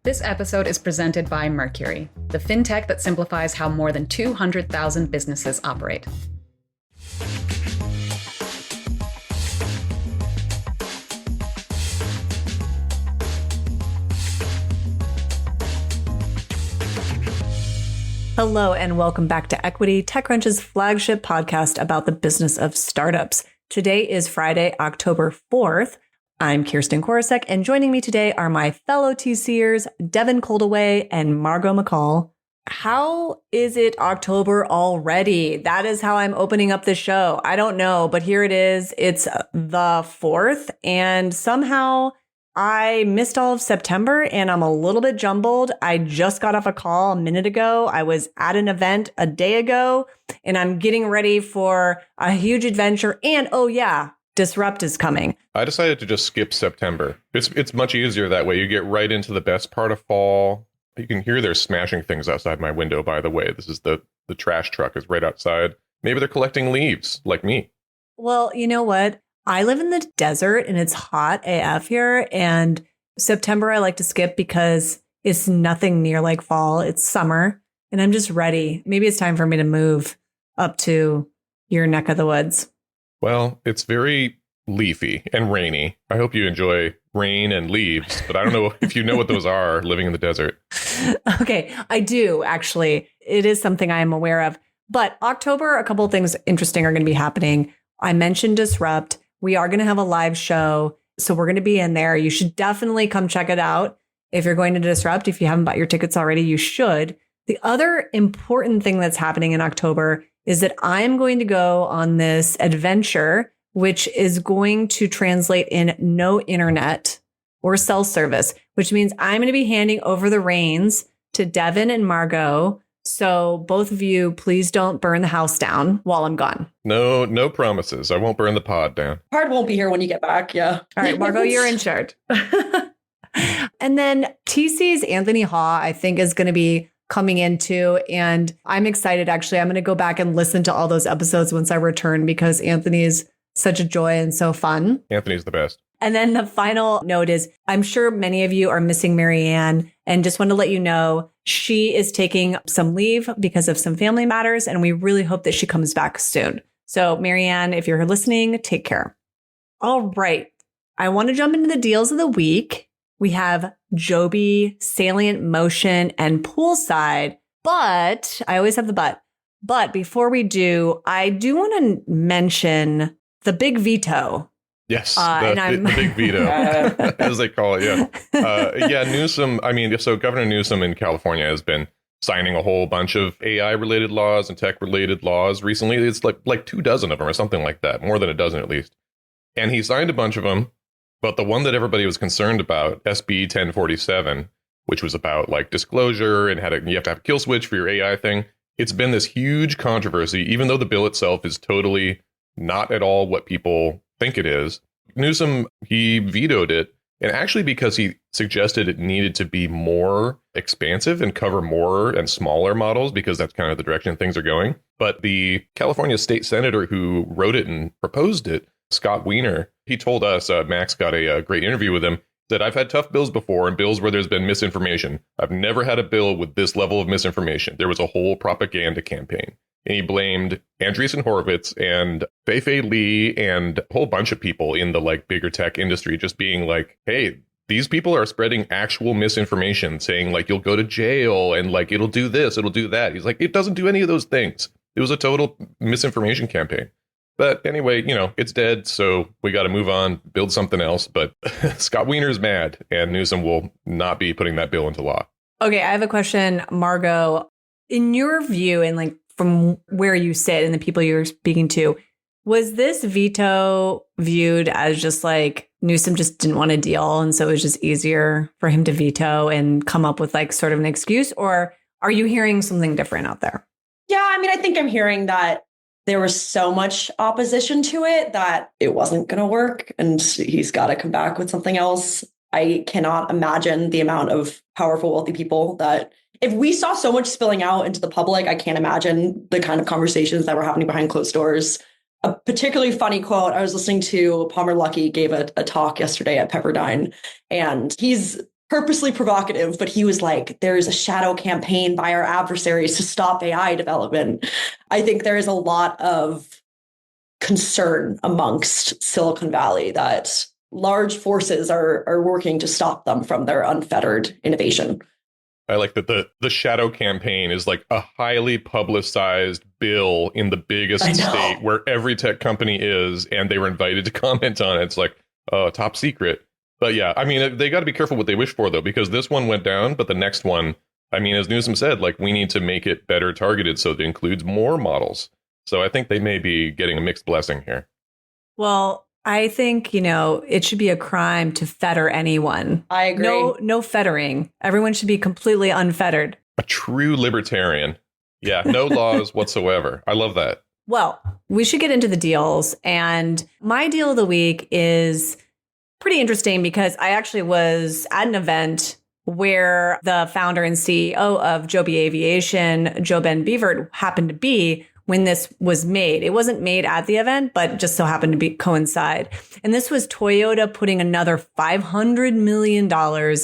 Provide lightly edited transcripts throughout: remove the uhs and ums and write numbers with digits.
This episode is presented by Mercury, the fintech that simplifies how more than 200,000 businesses operate. Hello, and welcome back to Equity, TechCrunch's flagship podcast about the business of startups. Today is Friday, October 4th. I'm Kirsten Korosec, and joining me today are my fellow TCers, Devin Coldewey and Margaux MacColl. How is it October already? That is how I'm opening up the show. I don't know, but here it is. It's the 4th, and somehow I missed all of September, and I'm a little bit jumbled. I just got off a call a minute ago. I was at an event a day ago, and I'm getting ready for a huge adventure. And oh yeah, Disrupt is coming. I decided to just skip September. It's much easier that way. You get right into the best part of fall. You can hear they're smashing things outside my window, by the way. This is the trash truck is right outside. Maybe they're collecting leaves like me. Well, you know what? I live in the desert and it's hot AF here. And September I like to skip because it's nothing near like fall. It's summer and I'm just ready. Maybe it's time for me to move up to your neck of the woods. Well, it's very leafy and rainy. I hope you enjoy rain and leaves, but I don't know if you know what those are living in the desert. Okay, I do actually. It is something I am aware of. But October, a couple of things interesting are going to be happening. I mentioned Disrupt. We are going to have a live show. So we're going to be in there. You should definitely come check it out. If you're going to Disrupt, if you haven't bought your tickets already, you should. The other important thing that's happening in October is that I'm going to go on this adventure, which is going to translate in no internet or cell service, which means I'm going to be handing over the reins to Devin and Margaux. So both of you, please don't burn the house down while I'm gone. No promises. I won't burn the pod down. Hard won't be here when you get back. Yeah. All right, Margaux, you're in charge. And then TC's Anthony Haw, I think, is going to be coming into, and I'm excited. Actually, I'm going to go back and listen to all those episodes once I return because Anthony is such a joy and so fun. Anthony's the best. And then the final note is, I'm sure many of you are missing Marianne, and just want to let you know she is taking some leave because of some family matters, and we really hope that she comes back soon. So Marianne, if you're listening, take care. All right. I want to jump into the deals of the week. We have Joby, Salient Motion, and Poolside. But I always have the but. But before we do, I do want to mention the big veto. Yes, the big veto, as they call it. Yeah. Newsom. So Governor Newsom in California has been signing a whole bunch of AI-related laws and tech-related laws recently. It's like 24 of them or something like that, more than a dozen at least. And he signed a bunch of them. But the one that everybody was concerned about, SB 1047, which was about like disclosure and you have to have a kill switch for your AI thing. It's been this huge controversy, even though the bill itself is totally not at all what people think it is. Newsom, he vetoed it. And actually, because he suggested it needed to be more expansive and cover more and smaller models, because that's kind of the direction things are going. But the California state senator who wrote it and proposed it, Scott Wiener, he told us, Max got a great interview with him, that I've had tough bills before and bills where there's been misinformation. I've never had a bill with this level of misinformation. There was a whole propaganda campaign. And he blamed Andreessen Horowitz and Fei-Fei Li and a whole bunch of people in the bigger tech industry just being like, hey, these people are spreading actual misinformation, saying you'll go to jail and it'll do this, it'll do that. He's like, it doesn't do any of those things. It was a total misinformation campaign. But anyway, it's dead, so we got to move on, build something else. But Scott Wiener's mad, and Newsom will not be putting that bill into law. Okay, I have a question, Margaux. In your view, and from where you sit and the people you're speaking to, was this veto viewed as just Newsom just didn't want a deal, and so it was just easier for him to veto and come up with sort of an excuse? Or are you hearing something different out there? Yeah, I think I'm hearing that there was so much opposition to it that it wasn't going to work, and he's got to come back with something else. I cannot imagine the amount of powerful, wealthy people that if we saw so much spilling out into the public, I can't imagine the kind of conversations that were happening behind closed doors. A particularly funny quote, I was listening to Palmer Luckey gave a talk yesterday at Pepperdine, and he's purposely provocative, but he was like, there's a shadow campaign by our adversaries to stop AI development. I think there is a lot of concern amongst Silicon Valley that large forces are working to stop them from their unfettered innovation. I like that the shadow campaign is like a highly publicized bill in the biggest state where every tech company is, and they were invited to comment on it. It's like, top secret. But yeah, I mean, they got to be careful what they wish for, though, because this one went down, but the next one, I mean, as Newsom said, like, we need to make it better targeted so it includes more models. So I think they may be getting a mixed blessing here. Well, I think, it should be a crime to fetter anyone. I agree. No fettering. Everyone should be completely unfettered. A true libertarian. Yeah, no laws whatsoever. I love that. Well, we should get into the deals. And my deal of the week is pretty interesting because I actually was at an event where the founder and CEO of Joby Aviation, Joe Ben Beavert, happened to be when this was made. It wasn't made at the event, but it just so happened to coincide. And this was Toyota putting another $500 million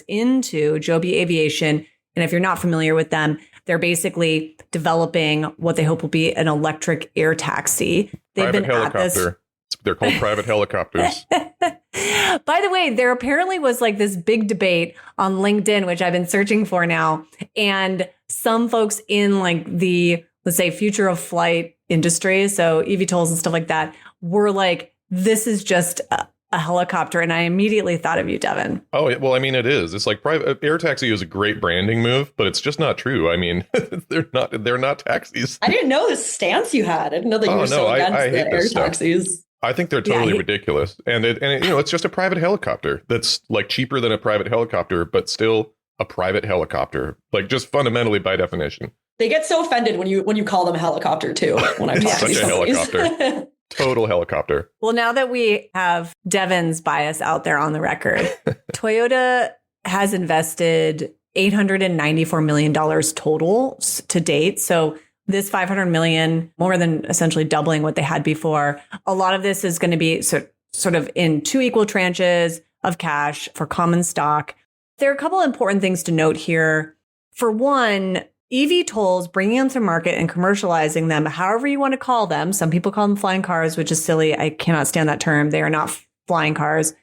into Joby Aviation. And if you're not familiar with them, they're basically developing what they hope will be an electric air taxi. They've private been helicopter. At this. They're called private helicopters. By the way, there apparently was like this big debate on LinkedIn, which I've been searching for now. And some folks in like the, let's say, future of flight industry, so eVTOLs and stuff like that, were like, this is just a helicopter. And I immediately thght of you, Devin. Oh, well, I mean, it is. It's like private air taxi is a great branding move, but it's just not true. I mean, they're not taxis. I didn't know the stance you had. I didn't know that you were so against the air taxis. I think they're totally ridiculous. And it's just a private helicopter that's like cheaper than a private helicopter, but still a private helicopter, like just fundamentally by definition. They get so offended when you call them a helicopter too. When I talk to such a helicopter. Total helicopter. Well, now that we have Devin's bias out there on the record, Toyota has invested $894 million total to date. So this $500 million, more than essentially doubling what they had before. A lot of this is going to be sort of in 2 equal tranches of cash for common stock. There are a couple of important things to note here. For one, eVTOLs, bringing them to market and commercializing them, however you want to call them. Some people call them flying cars, which is silly. I cannot stand that term. They are not flying cars.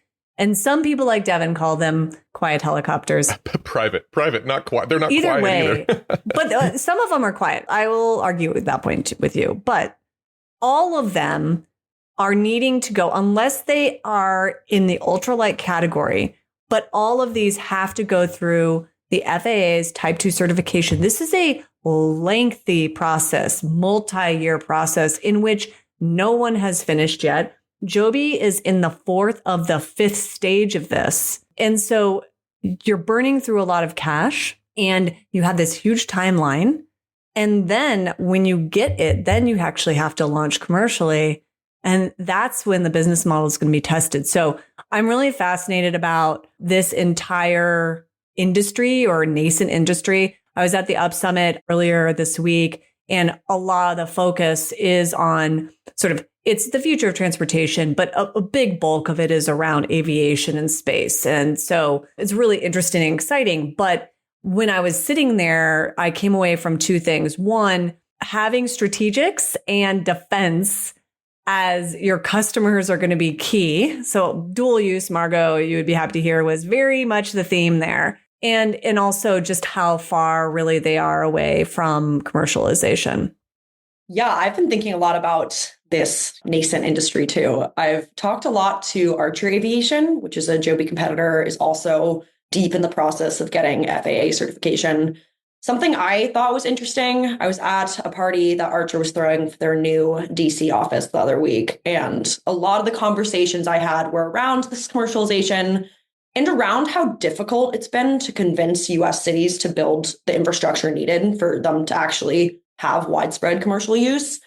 And some people like Devin call them quiet helicopters. Private, not quiet. They're not either quiet way, either. But some of them are quiet. I will argue at that point with you. But all of them are needing to go, unless they are in the ultralight category, but all of these have to go through the FAA's Type 2 certification. This is a lengthy process, multi-year process in which no one has finished yet. Joby is in the 4th of the 5th stage of this. And so you're burning through a lot of cash and you have this huge timeline. And then when you get it, then you actually have to launch commercially. And that's when the business model is going to be tested. So I'm really fascinated about this entire industry or nascent industry. I was at the Up Summit earlier this week, and a lot of the focus is on sort of, it's the future of transportation, but a big bulk of it is around aviation and space. And so it's really interesting and exciting. But when I was sitting there, I came away from 2 things. One, having strategics and defense as your customers are going to be key. So dual use, Margaux, you would be happy to hear, was very much the theme there. And also just how far really they are away from commercialization. Yeah, I've been thinking a lot about this nascent industry too. I've talked a lot to Archer Aviation, which is a Joby competitor, is also deep in the process of getting FAA certification. Something I thought was interesting, I was at a party that Archer was throwing for their new DC office the other week, and a lot of the conversations I had were around this commercialization and around how difficult it's been to convince US cities to build the infrastructure needed for them to actually have widespread commercial use,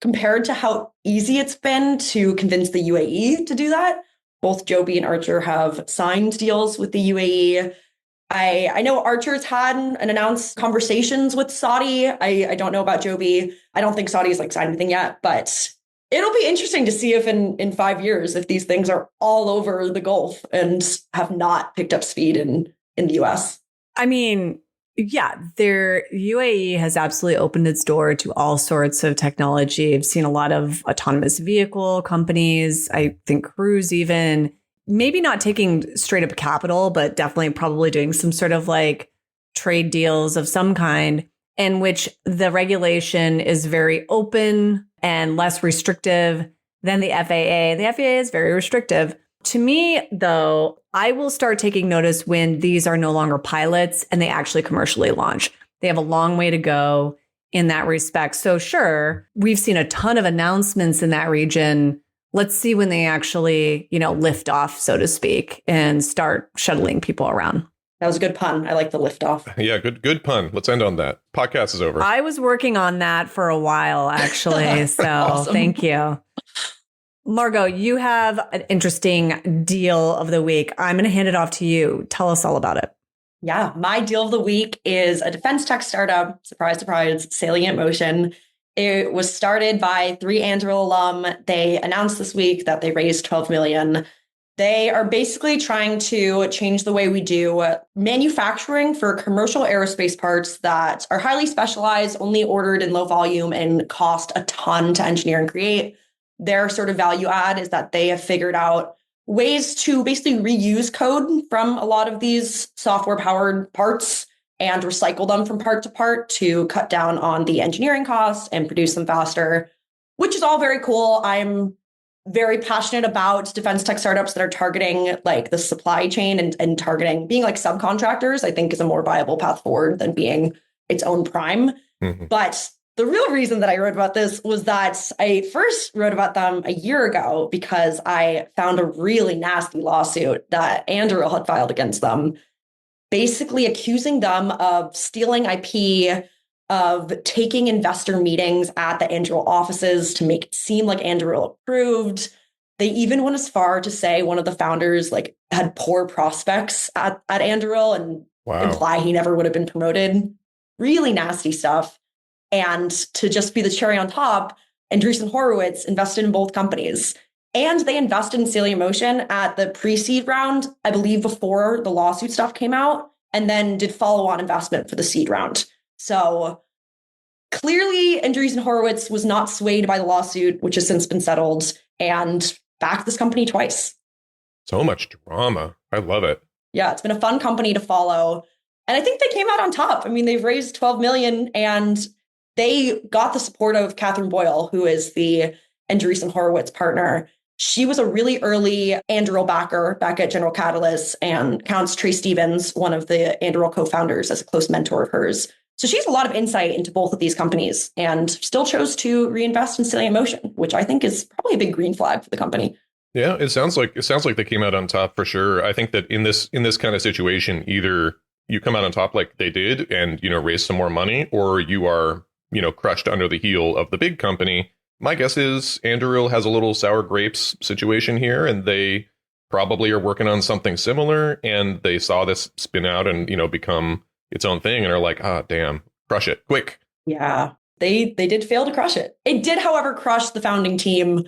compared to how easy it's been to convince the UAE to do that. Both Joby and Archer have signed deals with the UAE. I know Archer's had and announced conversations with Saudi. I don't know about Joby. I don't think Saudi's signed anything yet, but it'll be interesting to see if in 5 years, if these things are all over the Gulf and have not picked up speed in in the US. I mean, yeah, UAE has absolutely opened its door to all sorts of technology. I've seen a lot of autonomous vehicle companies, I think Cruise even, maybe not taking straight up capital, but definitely probably doing some sort of like trade deals of some kind in which the regulation is very open and less restrictive than the FAA. The FAA is very restrictive. To me, though, I will start taking notice when these are no longer pilots and they actually commercially launch. They have a long way to go in that respect. So sure, we've seen a ton of announcements in that region. Let's see when they actually, lift off, so to speak, and start shuttling people around. That was a good pun. I like the lift off. Yeah, good pun. Let's end on that. Podcast is over. I was working on that for a while, actually. So Awesome. Thank you. Margaux, you have an interesting deal of the week. I'm going to hand it off to you. Tell us all about it. Yeah, my deal of the week is a defense tech startup. Surprise, surprise, Salient Motion. It was started by 3 Anduril alum. They announced this week that they raised $12 million. They are basically trying to change the way we do manufacturing for commercial aerospace parts that are highly specialized, only ordered in low volume, and cost a ton to engineer and create. Their sort of value add is that they have figured out ways to basically reuse code from a lot of these software-powered parts and recycle them from part to part to cut down on the engineering costs and produce them faster, which is all very cool. I'm very passionate about defense tech startups that are targeting like the supply chain and targeting being like subcontractors, I think is a more viable path forward than being its own prime. Mm-hmm. But the real reason that I wrote about this was that I first wrote about them a year ago because I found a really nasty lawsuit that Anduril had filed against them, basically accusing them of stealing IP, of taking investor meetings at the Anduril offices to make it seem like Anduril approved. They even went as far to say one of the founders like had poor prospects at Anduril and imply he never would have been promoted. Really nasty stuff. And to just be the cherry on top, Andreessen Horowitz invested in both companies. And they invested in Salient Motion at the pre-seed round, I believe before the lawsuit stuff came out, and then did follow-on investment for the seed round. So clearly, Andreessen Horowitz was not swayed by the lawsuit, which has since been settled, and backed this company twice. So much drama. I love it. Yeah, it's been a fun company to follow. And I think they came out on top. I mean, they've raised $12 million and they got the support of Catherine Boyle, who is the Andreessen Horowitz partner. She was a really early Anduril backer back at General Catalyst and counts Trey Stevens, one of the Anduril co-founders, as a close mentor of hers. So she has a lot of insight into both of these companies and still chose to reinvest in Salient Motion, which I think is probably a big green flag for the company. Yeah, it sounds like they came out on top for sure. I think that in this kind of situation, either you come out on top like they did and, raise some more money, or you are, crushed under the heel of the big company. My guess is Anduril has a little sour grapes situation here, and they probably are working on something similar, and they saw this spin out and, become its own thing and are like, damn, crush it quick. Yeah, they did fail to crush it. It did, however, crush the founding team.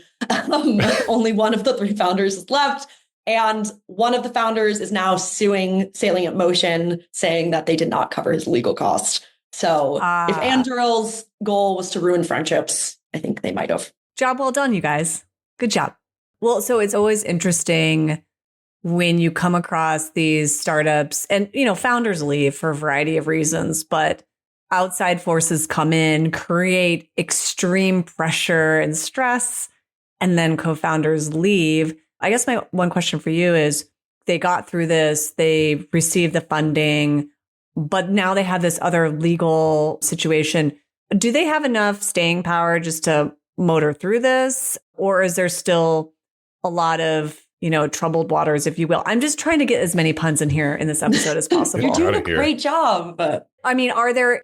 Only one of the 3 founders is left. And one of the founders is now suing Salient Motion, saying that they did not cover his legal costs. So if Anduril's goal was to ruin friendships, I think they might have. Job well done, you guys. Good job. Well, so it's always interesting when you come across these startups and, founders leave for a variety of reasons, but outside forces come in, create extreme pressure and stress, and then co-founders leave. I guess my one question for you is, they got through this, they received the funding, but now they have this other legal situation. Do they have enough staying power just to motor through this? Or is there still a lot of, troubled waters, if you will? I'm just trying to get as many puns in here in this episode as possible. You're doing a great job. I mean,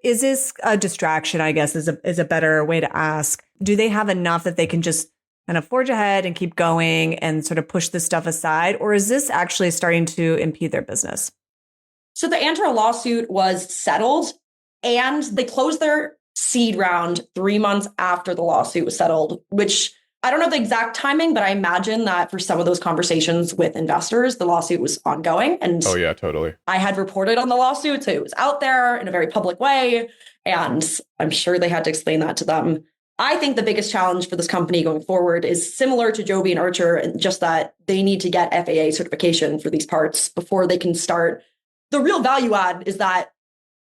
is this a distraction, I guess, is a better way to ask. Do they have enough that they can just kind of forge ahead and keep going and sort of push this stuff aside? Or is this actually starting to impede their business? So the Anduril lawsuit was settled and they closed their seed round 3 months after the lawsuit was settled, which I don't know the exact timing, but I imagine that for some of those conversations with investors, the lawsuit was ongoing. And oh, yeah, totally. I had reported on the lawsuit, so it was out there in a very public way. And I'm sure they had to explain that to them. I think the biggest challenge for this company going forward is similar to Joby and Archer, and just that they need to get FAA certification for these parts before they can start. The real value add is that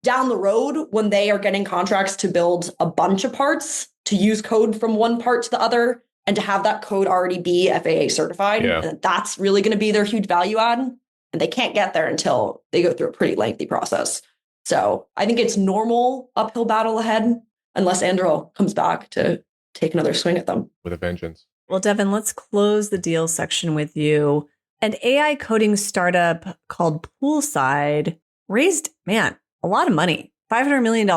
down the road, when they are getting contracts to build a bunch of parts, to use code from one part to the other, and to have that code already be FAA certified, and that's really going to be their huge value add. And they can't get there until they go through a pretty lengthy process. So I think it's normal uphill battle ahead, unless Andrew comes back to take another swing at them. With a vengeance. Well, Devin, let's close the deal section with you. An AI coding startup called Poolside raised, a lot of money, $500 million,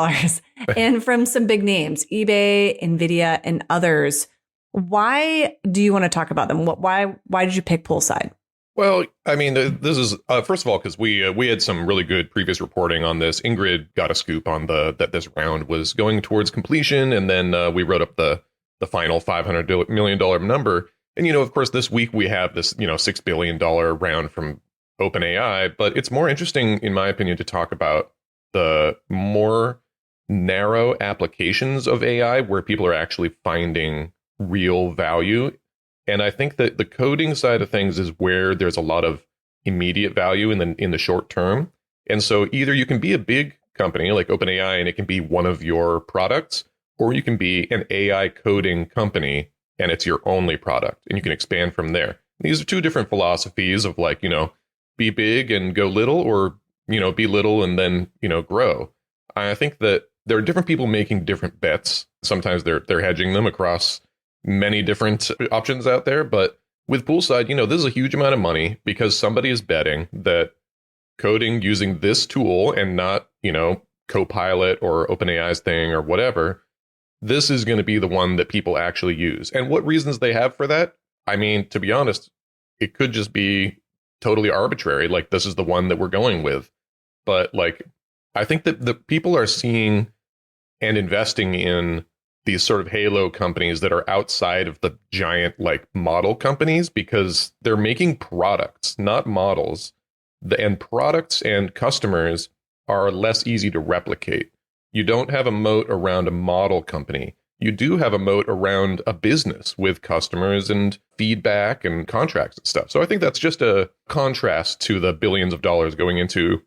and from some big names, eBay, NVIDIA, and others. Why do you want to talk about them? Why did you pick Poolside? Well, I mean, this is first of all because we had some really good previous reporting on this. Ingrid got a scoop on that this round was going towards completion, and then we wrote up the final $500 million number. And of course, this week we have this $6 billion round from OpenAI. But it's more interesting, in my opinion, to talk about the more narrow applications of AI where people are actually finding real value. And I think that the coding side of things is where there's a lot of immediate value in the short term. And so either you can be a big company like OpenAI and it can be one of your products, or you can be an AI coding company and it's your only product and you can expand from there. These are two different philosophies of be big and go little, or, be little and then, grow. I think that there are different people making different bets. Sometimes they're hedging them across many different options out there. But with Poolside, this is a huge amount of money because somebody is betting that coding using this tool and not, Copilot or OpenAI's thing or whatever, this is going to be the one that people actually use. And what reasons they have for that? I mean, to be honest, it could just be totally arbitrary. This is the one that we're going with. But I think that the people are seeing and investing in these sort of halo companies that are outside of the giant model companies because they're making products, not models. And products and customers are less easy to replicate. You don't have a moat around a model company. You do have a moat around a business with customers and feedback and contracts and stuff. So I think that's just a contrast to the billions of dollars going into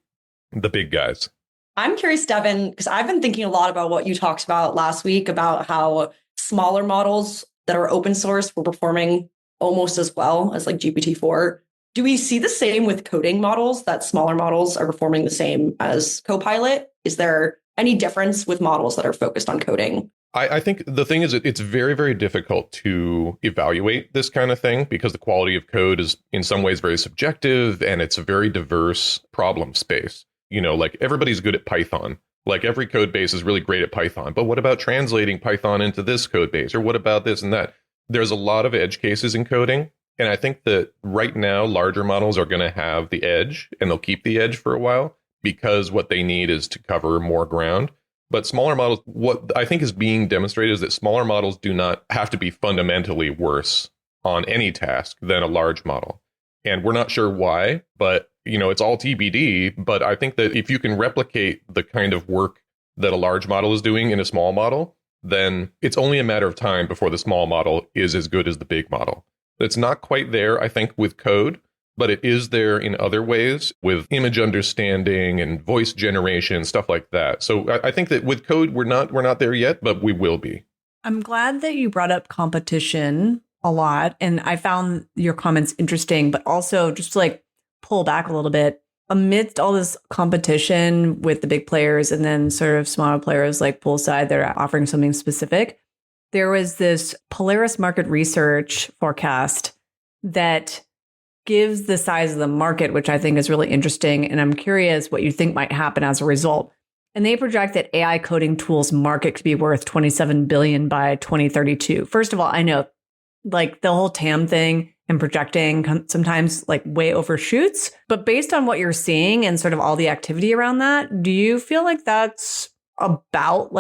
the big guys. I'm curious, Devin, because I've been thinking a lot about what you talked about last week about how smaller models that are open source were performing almost as well as GPT-4. Do we see the same with coding models, that smaller models are performing the same as Copilot? Is there any difference with models that are focused on coding? I think the thing is it's very, very difficult to evaluate this kind of thing because the quality of code is in some ways very subjective and it's a very diverse problem space. Everybody's good at Python. Every code base is really great at Python. But what about translating Python into this code base? Or what about this and that? There's a lot of edge cases in coding. And I think that right now, larger models are going to have the edge and they'll keep the edge for a while because what they need is to cover more ground. But smaller models, what I think is being demonstrated is that smaller models do not have to be fundamentally worse on any task than a large model. And we're not sure why, but it's all TBD. But I think that if you can replicate the kind of work that a large model is doing in a small model, then it's only a matter of time before the small model is as good as the big model. It's not quite there, I think, with code, but it is there in other ways with image understanding and voice generation, stuff like that. So I think that with code, we're not there yet, but we will be. I'm glad that you brought up competition a lot. And I found your comments interesting, but also just to pull back a little bit. Amidst all this competition with the big players and then sort of smaller players like Poolside that are offering something specific, there was this Polaris market research forecast that gives the size of the market, which I think is really interesting. And I'm curious what you think might happen as a result. And they project that AI coding tools market could be worth $27 billion by 2032. First of all, I know the whole TAM thing and projecting sometimes way overshoots. But based on what you're seeing and sort of all the activity around that, do you feel like that's about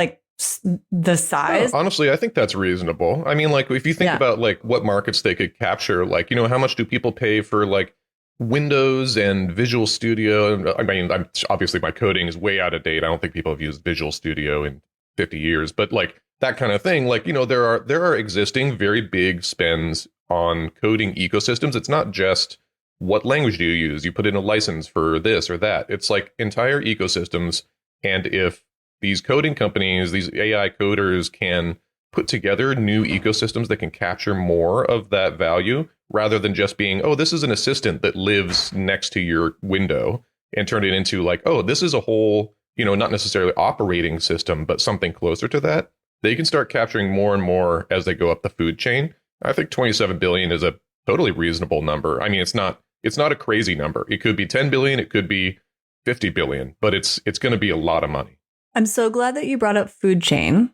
the size. No, honestly, I think that's reasonable. I mean, like, if you think about like what markets they could capture, like, how much do people pay for like Windows and Visual Studio? I mean, obviously my coding is way out of date. I don't think people have used Visual Studio in 50 years, but like that kind of thing, like, there are existing very big spends on coding ecosystems. It's not just what language do you use? You put in a license for this or that. It's like entire ecosystems. And if these coding companies, these AI coders can put together new ecosystems that can capture more of that value rather than just being, oh, this is an assistant that lives next to your window, and turn it into like, oh, this is a whole, not necessarily operating system, but something closer to that. They can start capturing more and more as they go up the food chain. I think 27 billion is a totally reasonable number. I mean, it's not a crazy number. It could be 10 billion, it could be 50 billion, but it's going to be a lot of money. I'm so glad that you brought up food chain,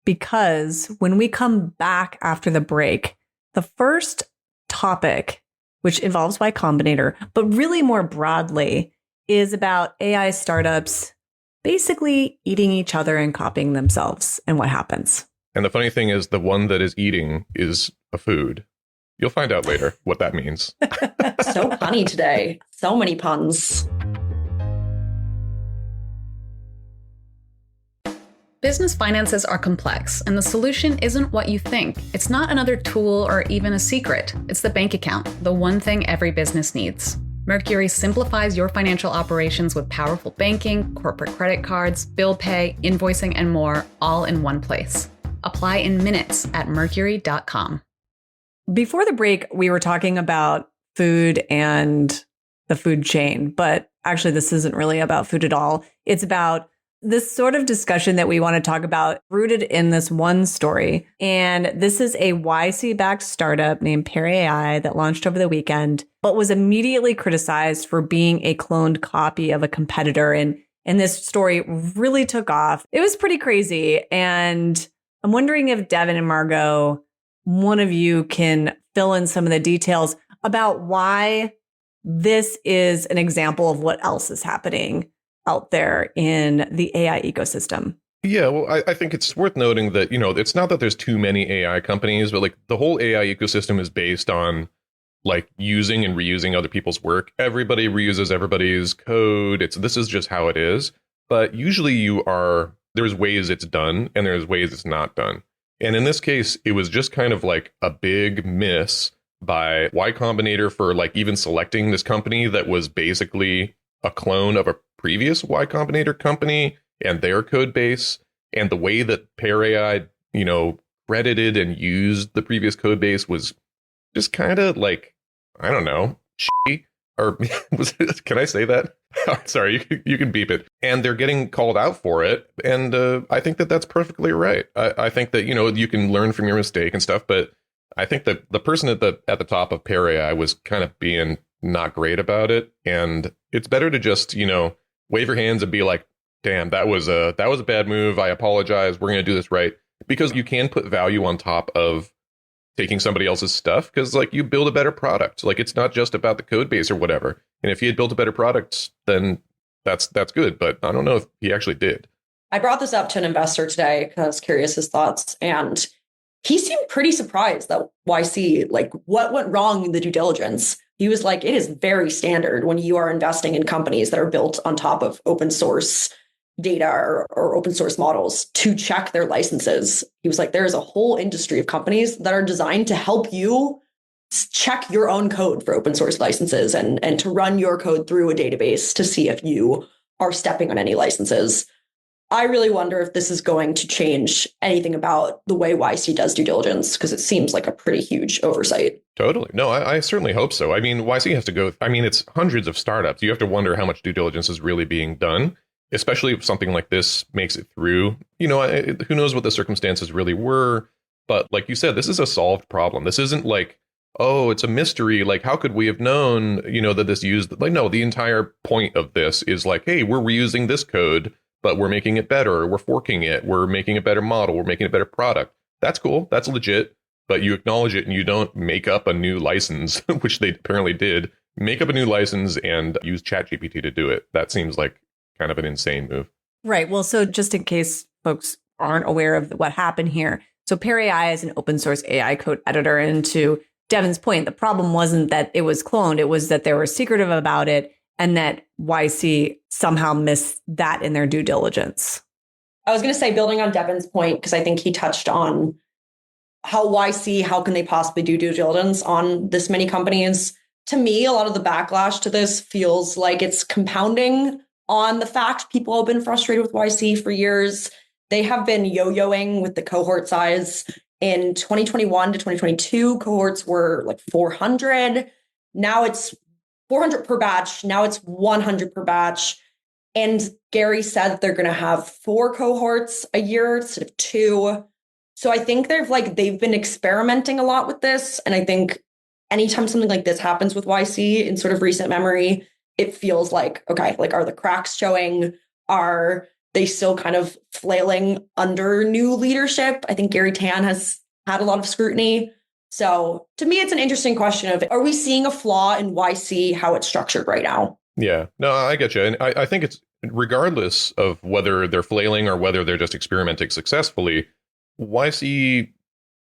because when we come back after the break, the first topic, which involves Y Combinator, but really more broadly, is about AI startups basically eating each other and copying themselves and what happens. And the funny thing is, the one that is eating is a food. You'll find out later what that means. So punny today. So many puns. Business finances are complex, and the solution isn't what you think. It's not another tool or even a secret. It's the bank account, the one thing every business needs. Mercury simplifies your financial operations with powerful banking, corporate credit cards, bill pay, invoicing, and more, all in one place. Apply in minutes at mercury.com. Before the break, we were talking about food and the food chain, but actually this isn't really about food at all. It's about this sort of discussion that we want to talk about rooted in this one story. And this is a YC-backed startup named PearAI that launched over the weekend, but was immediately criticized for being a cloned copy of a competitor. And this story really took off. It was pretty crazy. And I'm wondering if Devin and Margaux, one of you can fill in some of the details about why this is an example of what else is happening out there in the AI ecosystem. Yeah, well, I think it's worth noting that, it's not that there's too many AI companies, but like the whole AI ecosystem is based on like using and reusing other people's work. Everybody reuses everybody's code. This is just how it is. But usually there's ways it's done and there's ways it's not done. And in this case, it was just kind of like a big miss by Y Combinator for like even selecting this company that was basically a clone of a previous Y Combinator company and their code base, and the way that PearAI, credited and used the previous code base was just kind of like, I don't know, shitty. Or can I say that? Sorry, you can beep it. And they're getting called out for it. And I think that that's perfectly right. I think that, you can learn from your mistake and stuff. But I think that the person at the top of PearAI was kind of being not great about it. And it's better to just, wave your hands and be like, damn, that was a bad move. I apologize. We're going to do this right. Because you can put value on top of taking somebody else's stuff, because like you build a better product. Like it's not just about the code base or whatever. And if he had built a better product, then that's good. But I don't know if he actually did. I brought this up to an investor today because I was curious his thoughts, and he seemed pretty surprised that YC, like what went wrong in the due diligence. He was like, it is very standard when you are investing in companies that are built on top of open source data or open source models to check their licenses. He was like, there is a whole industry of companies that are designed to help you check your own code for open source licenses and to run your code through a database to see if you are stepping on any licenses. I really wonder if this is going to change anything about the way YC does due diligence, because it seems like a pretty huge oversight. Totally. No, I certainly hope so. I mean, YC has to go. I mean, it's hundreds of startups. You have to wonder how much due diligence is really being done, especially if something like this makes it through. Who knows what the circumstances really were. But like you said, this is a solved problem. This isn't like, oh, it's a mystery. Like, how could we have known, that this used, like, no, the entire point of this is like, hey, we're reusing this code, but we're making it better. We're forking it. We're making a better model. We're making a better product. That's cool. That's legit. But you acknowledge it and you don't make up a new license, which they apparently did. Make up a new license and use ChatGPT to do it. That seems like kind of an insane move. Right. Well, so just in case folks aren't aware of what happened here. So PearAI is an open source AI code editor. And to Devin's point, the problem wasn't that it was cloned. It was that they were secretive about it and that YC somehow missed that in their due diligence. I was going to say, building on Devin's point, because I think he touched on how YC, how can they possibly do due diligence on this many companies? To me, a lot of the backlash to this feels like it's compounding on the fact people have been frustrated with YC for years. They have been yo-yoing with the cohort size. In 2021 to 2022, cohorts were like 400. Now it's 400 per batch. Now it's 100 per batch. And Gary said that they're going to have 4 cohorts a year instead of 2. So I think they've been experimenting a lot with this. And I think anytime something like this happens with YC in sort of recent memory, it feels like, okay, like, are the cracks showing? Are they still kind of flailing under new leadership? I think Gary Tan has had a lot of scrutiny. So to me, it's an interesting question of, are we seeing a flaw in YC, how it's structured right now? Yeah, no, I get you. And I think it's regardless of whether they're flailing or whether they're just experimenting successfully, YC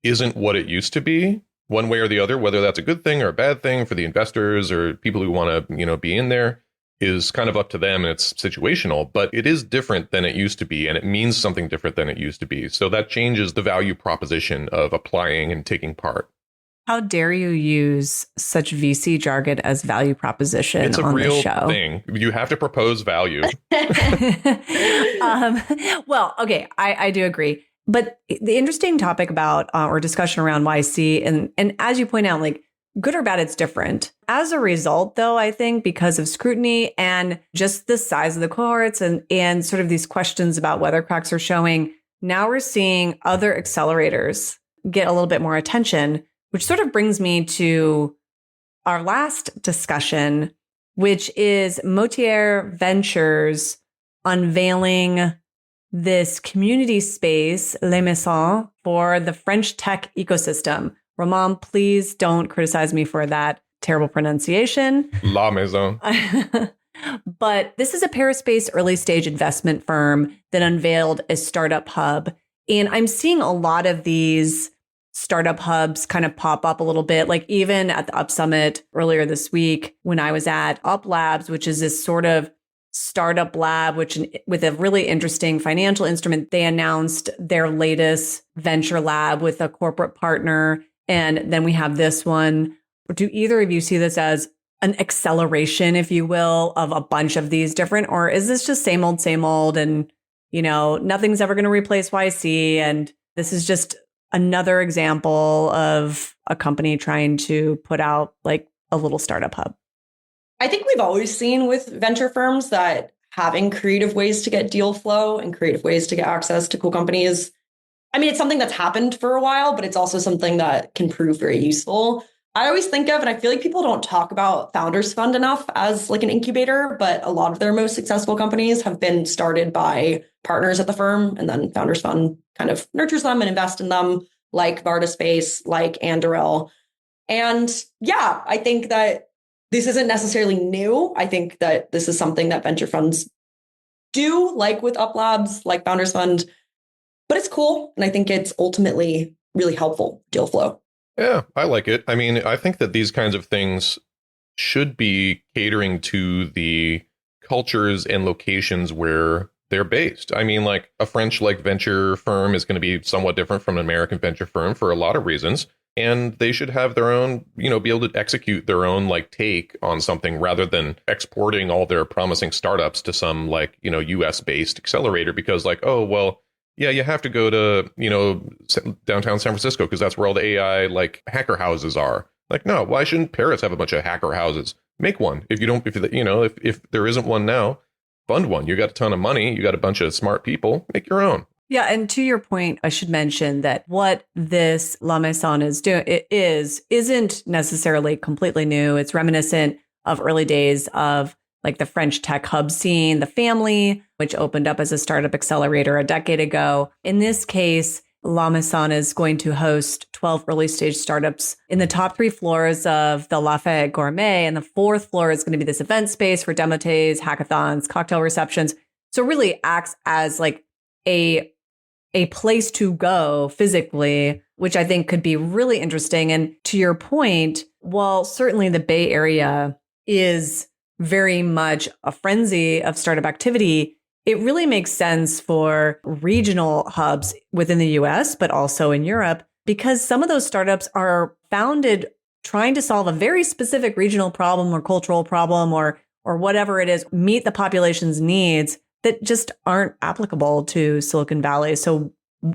isn't what it used to be one way or the other, whether that's a good thing or a bad thing for the investors or people who want to, be in there is kind of up to them and it's situational, but it is different than it used to be. And it means something different than it used to be. So that changes the value proposition of applying and taking part. How dare you use such VC jargon as value proposition it's a on real the show? Thing. You have to propose value. Well, okay, I do agree. But the interesting topic about or discussion around YC, and as you point out, like good or bad, it's different. As a result, though, I think because of scrutiny and just the size of the cohorts and sort of these questions about whether cracks are showing, now we're seeing other accelerators get a little bit more attention, which sort of brings me to our last discussion, which is Motier Ventures unveiling this community space, Les Maisons, for the French tech ecosystem. Ramon, please don't criticize me for that terrible pronunciation. La Maison. But this is a Paris-based early-stage investment firm that unveiled a startup hub. And I'm seeing a lot of these startup hubs kind of pop up a little bit, like even at the Up Summit earlier this week when I was at Up Labs, which is this sort of startup lab, which with a really interesting financial instrument, they announced their latest venture lab with a corporate partner. And then we have this one. Do either of you see this as an acceleration, if you will, of a bunch of these different, or is this just same old and, nothing's ever going to replace YC? And this is just another example of a company trying to put out like a little startup hub. I think we've always seen with venture firms that having creative ways to get deal flow and creative ways to get access to cool companies, it's something that's happened for a while, but it's also something that can prove very useful. I always think of, and I feel like people don't talk about Founders Fund enough as like an incubator, but a lot of their most successful companies have been started by partners at the firm, and then Founders Fund kind of nurtures them and invests in them, like Varda Space, like Anduril. And yeah, I think that this isn't necessarily new. I think that this is something that venture funds do, like with Up Labs, like Founders Fund, but it's cool. And I think it's ultimately really helpful deal flow. Yeah, I like it. I think that these kinds of things should be catering to the cultures and locations where they're based. Like a French venture firm is going to be somewhat different from an American venture firm for a lot of reasons. And they should have their own, be able to execute their own take on something rather than exporting all their promising startups to some US based accelerator because yeah, you have to go to, downtown San Francisco because that's where all the AI hacker houses are. No, why shouldn't Paris have a bunch of hacker houses? Make one. If there isn't one now, fund one. You got a ton of money. You got a bunch of smart people. Make your own. Yeah. And to your point, I should mention that what this La Maison is doing isn't necessarily completely new. It's reminiscent of early days of the French tech hub scene, The Family, which opened up as a startup accelerator a decade ago. In this case, La Maison is going to host 12 early stage startups in the top 3 floors of the Lafayette Gourmet. And the 4th floor is going to be this event space for demo days, hackathons, cocktail receptions. So it really acts as a a place to go physically, which I think could be really interesting. And to your point, while certainly the Bay Area is very much a frenzy of startup activity, it really makes sense for regional hubs within the US, but also in Europe, because some of those startups are founded trying to solve a very specific regional problem or cultural problem or whatever it is, meet the population's needs that just aren't applicable to Silicon Valley. So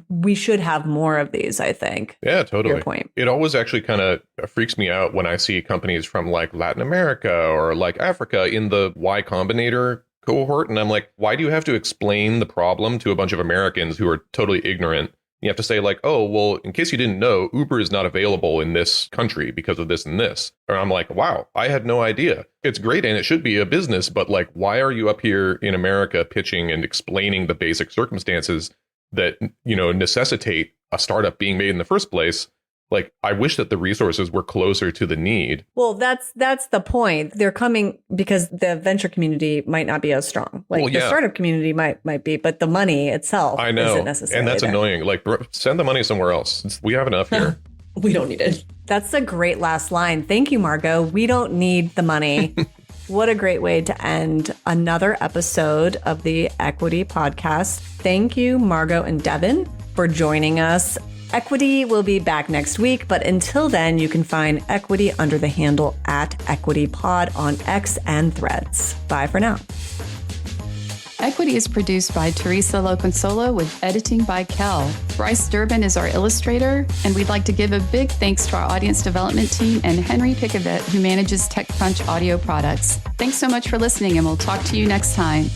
we should have more of these, I think. Yeah, totally. Your point. It always actually kind of freaks me out when I see companies from like Latin America or like Africa in the Y Combinator cohort. And I'm like, why do you have to explain the problem to a bunch of Americans who are totally ignorant? You have to say like, oh, well, in case you didn't know, Uber is not available in this country because of this and this. Or I'm like, wow, I had no idea. It's great and it should be a business, but like, why are you up here in America pitching and explaining the basic circumstances that, you know, necessitate a startup being made in the first place? Like, I wish that the resources were closer to the need. Well, that's the point. They're coming because the venture community might not be as strong. Like the startup community might be, but the money itself isn't necessarily and that's there. Annoying. Like, send the money somewhere else. We have enough here. We don't need it. That's a great last line. Thank you, Margaux. We don't need the money. What a great way to end another episode of the Equity Podcast. Thank you, Margaux and Devin, for joining us. Equity will be back next week, but until then, you can find Equity under the handle @EquityPod on X and Threads. Bye for now. Equity is produced by Teresa Loconsolo with editing by Kel. Bryce Durbin is our illustrator, and we'd like to give a big thanks to our audience development team and Henry Pickavett, who manages TechCrunch audio products. Thanks so much for listening, and we'll talk to you next time.